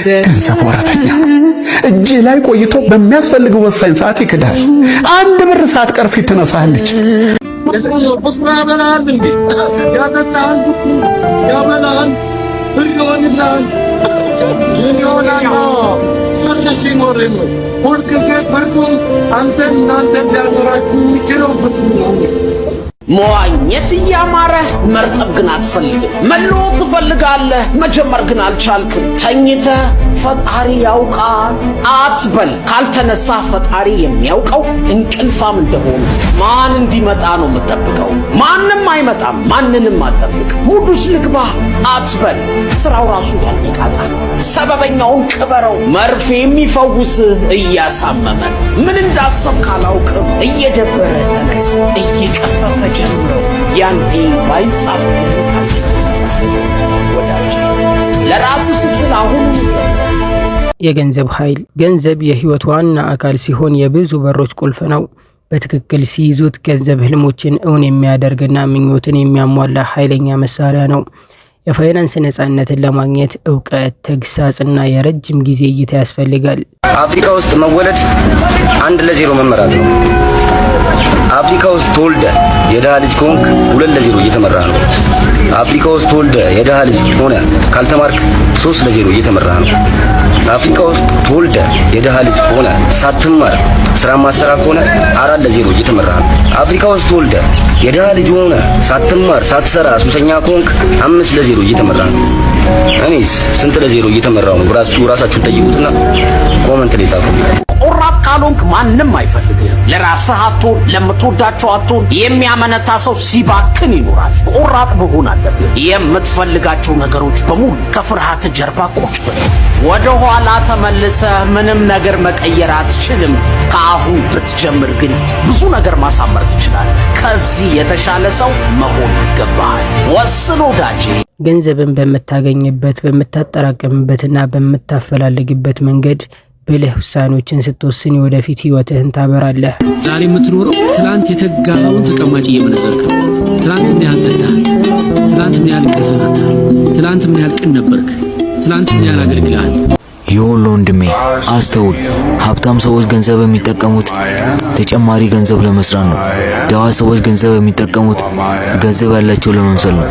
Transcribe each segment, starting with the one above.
ገንዘብ ወረተኛ እጅ ላይ ቆይቶ በሚያስፈልገው ወሳኝ ሰዓት ይክዳል። አንድ ብር ሳትቀር ፊት ትነሳለች። መዋኘት እያማረ መርጠብ ግን አትፈልግም። መለወጥ ትፈልጋለህ፣ መጀመር ግን አልቻልክም። ተኝተህ ፈጣሪ ያውቃል አትበል። ካልተነሳ ፈጣሪ የሚያውቀው እንቅልፋም እንደሆነ ማን እንዲመጣ ነው የምጠብቀው? ማንም አይመጣም፣ ማንንም አትጠብቅ። ሙዱስ ልግባ አትበል። ስራው ራሱ ያነቃቃል። ሰበበኛውን ቅበረው። መርፌ የሚፈውስህ እያሳመመ ምን እንዳሰብክ አላውቅም። እየደበረ ተነስ፣ እየቀፈፈ ጀምረው። ያንዴ ባይጻፍልህ ወዳጅ ለራስህ ስትል አሁን የገንዘብ ኃይል። ገንዘብ የህይወት ዋና አካል ሲሆን የብዙ በሮች ቁልፍ ነው። በትክክል ሲይዙት ገንዘብ ህልሞችን እውን የሚያደርግና ምኞትን የሚያሟላ ኃይለኛ መሳሪያ ነው። የፋይናንስ ነፃነትን ለማግኘት ዕውቀት፣ ተግሳጽና የረጅም ጊዜ እይታ ያስፈልጋል። አፍሪካ ውስጥ መወለድ 1-0 መመራት ነው። አፍሪካ ውስጥ ተወልደ የደሃ ልጅ ከሆንክ 2-0 እየተመራ ነው። አፍሪካ ውስጥ ተወልደ የደሃ ልጅ ሆነ ካልተማርክ 3-0 እየተመራ ነው። አፍሪካ ውስጥ ተወልደ የደሃ ልጅ ሆነ ሳትማር ስራ ማሰራ ከሆነ 4-0 እየተመራ ነው። አፍሪካ ውስጥ ተወልደ የደሃ ልጅ ሆነ ሳትማር ሳትሰራ ሱሰኛ ከሆንክ 5-0 እየተመራ ነው። እኔስ ስንት ለ0 እየተመራው ነው? ራሳችሁ ጠይቁትና ኮሜንት ላይ ጻፉ። ቆራጥ ካልሆንክ ማንም አይፈልግህም። ለራስህ አትሆን፣ ለምትወዳቸው አትሆን። የሚያመነታ ሰው ሲባክን ይኖራል። ቆራጥ መሆን አለብህ። የምትፈልጋቸው ነገሮች በሙሉ ከፍርሃት ጀርባ ቁጭ ብለው ወደ ኋላ ተመልሰህ ምንም ነገር መቀየር አትችልም። ከአሁን ብትጀምር ግን ብዙ ነገር ማሳመር ትችላለህ። ከዚህ የተሻለ ሰው መሆን ይገባሃል። ወስን ወዳጄ። ገንዘብን በምታገኝበት በምታጠራቅምበትና በምታፈላልግበት መንገድ ብልህ ውሳኔዎችን ስትወስን ወደፊት ህይወትህን ታበራለህ። ዛሬ የምትኖረው ትላንት የተጋኸውን ተቀማጭ እየመነዘርክ ነው። ትላንት ምን ያህል ጠጣህ? ትላንት ምን ያህል እንቅልፍህን አጥተሃል? ትላንት ምን ያህል ቅን ነበርክ? ትላንት ምን ያህል አገልግለሃል? ይሁን ወንድሜ አስተውል። ሀብታም ሰዎች ገንዘብ የሚጠቀሙት ተጨማሪ ገንዘብ ለመስራት ነው። ደሃ ሰዎች ገንዘብ የሚጠቀሙት ገንዘብ ያላቸው ለመምሰል ነው።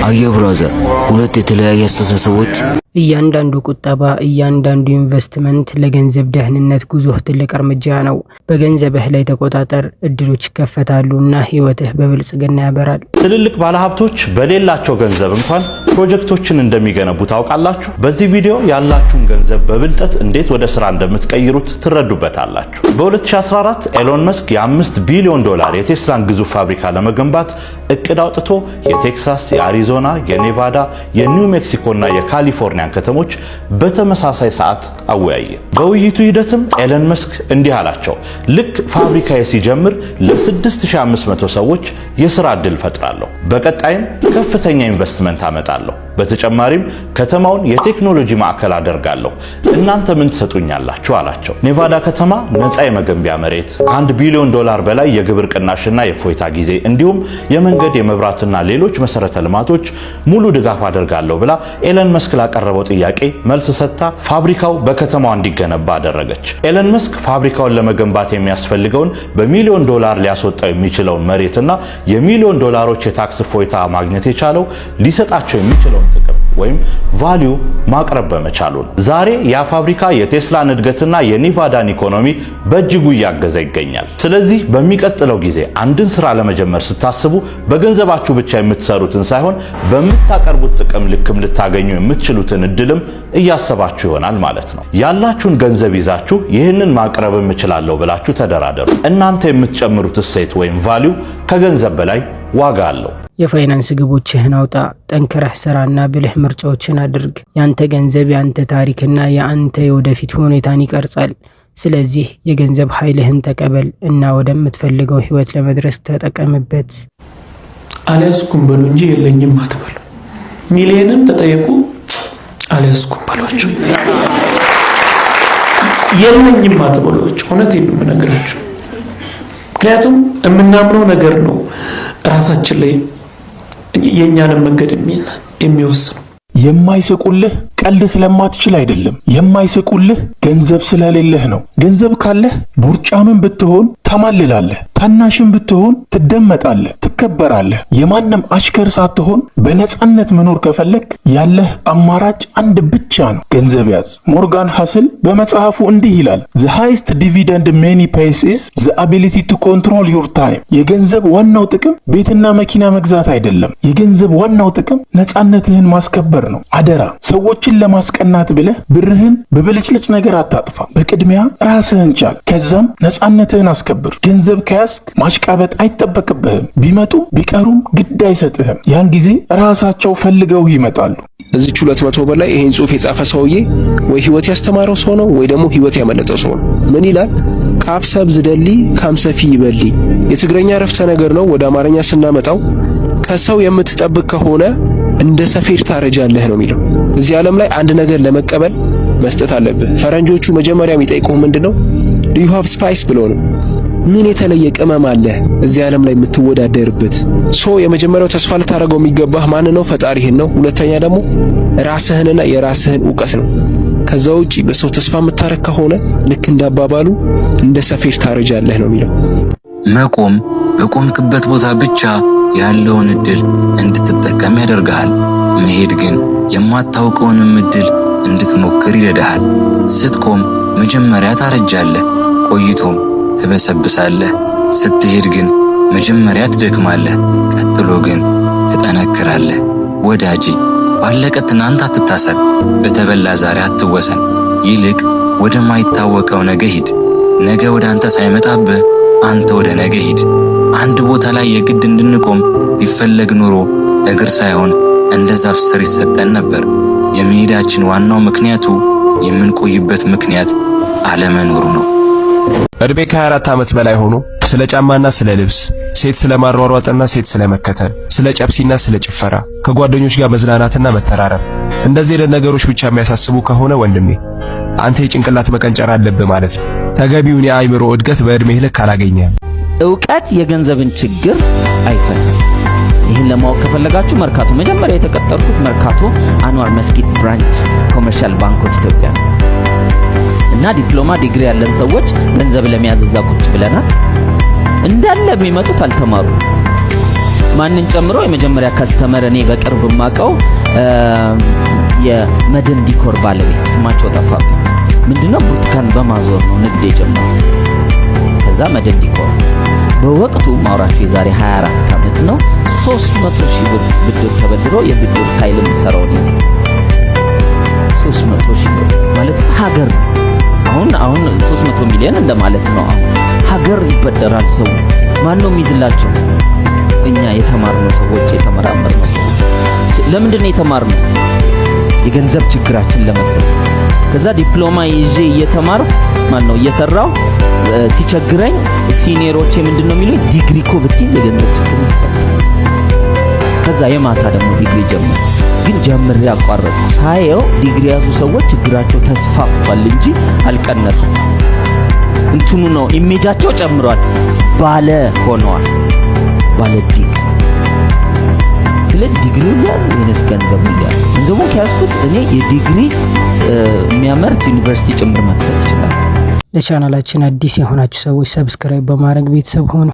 አየህ ብራዘር፣ ሁለት የተለያየ አስተሳሰቦች። እያንዳንዱ ቁጠባ፣ እያንዳንዱ ኢንቨስትመንት ለገንዘብ ደህንነት ጉዞህ ትልቅ እርምጃ ነው። በገንዘብህ ላይ ተቆጣጠር፣ እድሎች ይከፈታሉና ህይወትህ በብልጽግና ያበራል። ትልልቅ ባለሀብቶች በሌላቸው ገንዘብ እንኳን ፕሮጀክቶችን እንደሚገነቡ ታውቃላችሁ። በዚህ ቪዲዮ ያላችሁን ገንዘብ በብልጠት እንዴት ወደ ስራ እንደምትቀይሩት ትረዱበታላችሁ። በ2014 ኤሎን መስክ የ$5 ቢሊዮን የቴስላን ግዙፍ ፋብሪካ ለመገንባት እቅድ አውጥቶ የቴክሳስ፣ የአሪዞና፣ የኔቫዳ፣ የኒው ሜክሲኮና የካሊፎርኒያ ከተሞች በተመሳሳይ ሰዓት አወያየ። በውይይቱ ሂደትም ኤሎን መስክ እንዲህ አላቸው። ልክ ፋብሪካዬ ሲጀምር ለ6500 ሰዎች የሥራ ዕድል ፈጥራለሁ። በቀጣይም ከፍተኛ ኢንቨስትመንት አመጣለሁ። በተጨማሪም ከተማውን የቴክኖሎጂ ማዕከል አደርጋለሁ። እናንተ ምን ትሰጡኛላችሁ አላቸው። ኔቫዳ ከተማ ነፃ የመገንቢያ መሬት፣ $1 ቢሊዮን በላይ የግብር ቅናሽና የፎይታ ጊዜ እንዲሁም የመንገድ የመብራትና ሌሎች መሰረተ ልማቶች ሙሉ ድጋፍ አደርጋለሁ ብላ ኤሎን መስክ ላቀረበው ጥያቄ መልስ ሰጥታ ፋብሪካው በከተማዋ እንዲገነባ አደረገች። ኤሎን መስክ ፋብሪካውን ለመገንባት የሚያስፈልገውን በሚሊዮን ዶላር ሊያስወጣው የሚችለውን መሬትና የሚሊዮን ዶላሮች የታክስ ፎይታ ማግኘት የቻለው ሊሰጣቸው የሚችለውን ጥቅም ወይም ቫልዩ ማቅረብ በመቻሉ ነው። ዛሬ ያ ፋብሪካ የቴስላን እድገትና የኔቫዳን ኢኮኖሚ በእጅጉ እያገዘ ይገኛል። ስለዚህ በሚቀጥለው ጊዜ አንድን ስራ ለመጀመር ስታስቡ በገንዘባችሁ ብቻ የምትሰሩትን ሳይሆን በምታቀርቡት ጥቅም ልክም ልታገኙ የምትችሉትን እድልም እያሰባችሁ ይሆናል ማለት ነው። ያላችሁን ገንዘብ ይዛችሁ ይህንን ማቅረብ እችላለሁ ብላችሁ ተደራደሩ። እናንተ የምትጨምሩት እሴት ወይም ቫልዩ ከገንዘብ በላይ ዋጋ አለው። የፋይናንስ ግቦችህን አውጣ፣ ጠንክረህ ስራና ብልህ ምርጫዎችን አድርግ። ያንተ ገንዘብ ያንተ ታሪክና ያንተ የወደፊት ሁኔታን ይቀርጻል። ስለዚህ የገንዘብ ኃይልህን ተቀበል እና ወደምትፈልገው ህይወት ለመድረስ ተጠቀምበት። አልያዝኩም በሉ እንጂ የለኝም አትበሉ። ሚሊዮንም ተጠየቁ፣ አልያዝኩም በሏቸው። የለኝም አትበሏቸው። እውነቴን ነው የምነግራችሁ። ምክንያቱም የምናምነው ነገር ነው ራሳችን ላይ የኛንም መንገድ የሚወስነው። የማይስቁልህ ቀልድ ስለማትችል አይደለም። የማይስቁልህ ገንዘብ ስለሌለህ ነው። ገንዘብ ካለህ ቡርጫምን ብትሆን ታማልላለህ፣ ታናሽም ብትሆን ትደመጣለህ፣ ትከበራለህ። የማንም አሽከር ሳትሆን በነጻነት መኖር ከፈለክ ያለህ አማራጭ አንድ ብቻ ነው፣ ገንዘብ ያዝ። ሞርጋን ሃስል በመጽሐፉ እንዲህ ይላል፣ the highest dividend many pays is the ability to control your time። የገንዘብ ዋናው ጥቅም ቤትና መኪና መግዛት አይደለም። የገንዘብ ዋናው ጥቅም ነጻነትህን ማስከበር ነው። አደራ ሰዎችን ለማስቀናት ብለህ ብርህን በብልጭልጭ ነገር አታጥፋ። በቅድሚያ ራስህን ቻል፣ ከዛም ነጻነትህን አስከብር። ገንዘብ ከያዝክ ማሽቃበጥ አይጠበቅብህም። ቢመጡ ቢቀሩም ግድ አይሰጥህም። ያን ጊዜ ራሳቸው ፈልገው ይመጣሉ። እዚች 200 በላይ ይሄን ጽሑፍ የጻፈ ሰውዬ ወይ ህይወት ያስተማረው ሰው ነው ወይ ደግሞ ህይወት ያመለጠው ሰው ነው። ምን ይላል? ካብሰብ ዝደሊ ካምሰፊ ይበሊ። የትግረኛ ረፍተ ነገር ነው። ወደ አማርኛ ስናመጣው ከሰው የምትጠብቅ ከሆነ እንደ ሰፌድ ታረጃለህ ነው የሚለው። እዚህ ዓለም ላይ አንድ ነገር ለመቀበል መስጠት አለብህ። ፈረንጆቹ መጀመሪያ የሚጠይቁህ ምንድነው? do you have spice ብሎ ነው። ምን የተለየ ቅመም አለ እዚህ ዓለም ላይ የምትወዳደርበት? የመጀመሪያው ተስፋ ልታደርገው የሚገባህ ማን ነው? ፈጣሪህን ነው። ሁለተኛ ደግሞ ራስህንና የራስህን ዕውቀት ነው። ከዛ ውጪ በሰው ተስፋ የምታረክ ከሆነ ልክ እንዳባባሉ እንደ ሰፌድ ታረጃለህ ነው የሚለው። መቆም በቆምክበት ቦታ ብቻ ያለውን እድል እንድትጠቀም ያደርጋል። መሄድ ግን የማታውቀውንም እድል እንድትሞክር ይረዳሃል። ስትቆም መጀመሪያ ታረጃለህ፣ ቆይቶም ትበሰብሳለህ። ስትሄድ ግን መጀመሪያ ትደክማለህ፣ ቀጥሎ ግን ትጠነክራለህ። ወዳጄ ባለቀ ትናንት አትታሰብ፣ በተበላ ዛሬ አትወሰን። ይልቅ ወደ ማይታወቀው ነገ ሂድ። ነገ ወደ አንተ ሳይመጣብህ አንተ ወደ ነገ ሂድ። አንድ ቦታ ላይ የግድ እንድንቆም ቢፈለግ ኖሮ እግር ሳይሆን እንደ ዛፍ ስር ይሰጠን ነበር። የመሄዳችን ዋናው ምክንያቱ የምንቆይበት ምክንያት አለመኖሩ ነው። እድሜ ከ24 ዓመት በላይ ሆኖ ስለ ጫማና ስለ ልብስ፣ ሴት ስለ ማሯሯጥና ሴት ስለ መከተል፣ ስለ ጨብሲና ስለ ጭፈራ፣ ከጓደኞች ጋር መዝናናትና መተራረብ፣ እንደዚህ አይነት ነገሮች ብቻ የሚያሳስቡ ከሆነ ወንድሜ አንተ የጭንቅላት መቀንጨር አለብህ ማለት ነው። ተገቢውን የአእምሮ እድገት በእድሜህ ልክ አላገኘህም። ዕውቀት የገንዘብን ችግር አይፈታም። ይህን ለማወቅ ከፈለጋችሁ መርካቶ፣ መጀመሪያ የተቀጠርኩት መርካቶ አንዋር መስጊድ ብራንች ኮመርሻል ባንክ ኦፍ ኢትዮጵያ ነው እና ዲፕሎማ ዲግሪ ያለን ሰዎች ገንዘብ ለመያዝ እዛ ቁጭ ብለናል። እንዳለ የሚመጡት አልተማሩ። ማንን ጨምሮ የመጀመሪያ ካስተመር እኔ በቅርብ ማቀው የመድን ዲኮር ባለቤት ስማቸው ጠፋብኝ። ምንድነው ብርቱካን በማዞር ነው ንግድ የጀመሩት። ከዛ መድን ዲኮር በወቅቱ ማውራቸው የዛሬ 24 ዓመት ነው 300,000 ብር ብድር ተበድሮ የብድር ፋይልም ሰራው ነው። 300,000 ብር ማለት ሀገር አሁን 300 ሚሊዮን እንደማለት ነው። አሁን ሀገር ይበደራል ሰው። ማን ነው የሚይዝላቸው? እኛ የተማርነው ሰዎች፣ የተመራመርነው ሰዎች። ለምንድን ነው የተማርነው? የገንዘብ ችግራችን ለመፍታት። ከዛ ዲፕሎማ ይዤ እየተማርኩ ነው እየሰራው ሲቸግረኝ ሲኒየሮቼ ምንድነው የሚሉኝ? ዲግሪ እኮ ብትይዝ የገንዘብ ችግር ይፈታል። ከዛ የማታ ደግሞ ዲግሪ ጀመርኩ። ግን ጀምሬ አቋረጥኩ። ሳየው ዲግሪ ያዙ ሰዎች ችግራቸው ተስፋፍቷል እንጂ አልቀነሰም። እንትኑ ነው ኢሜጃቸው ጨምሯል፣ ባለ ሆነዋል፣ ባለ ዲግሪ። ስለዚህ ዲግሪውን ያዝ ወይስ ገንዘቡን ያዝ? ገንዘቡን ከያዝኩት እኔ የዲግሪ የሚያመርት ዩኒቨርሲቲ ጭምር መክፈት ይችላል። ለቻናላችን አዲስ የሆናችሁ ሰዎች ሰብስክራይብ በማድረግ ቤተሰብ ሆኑ።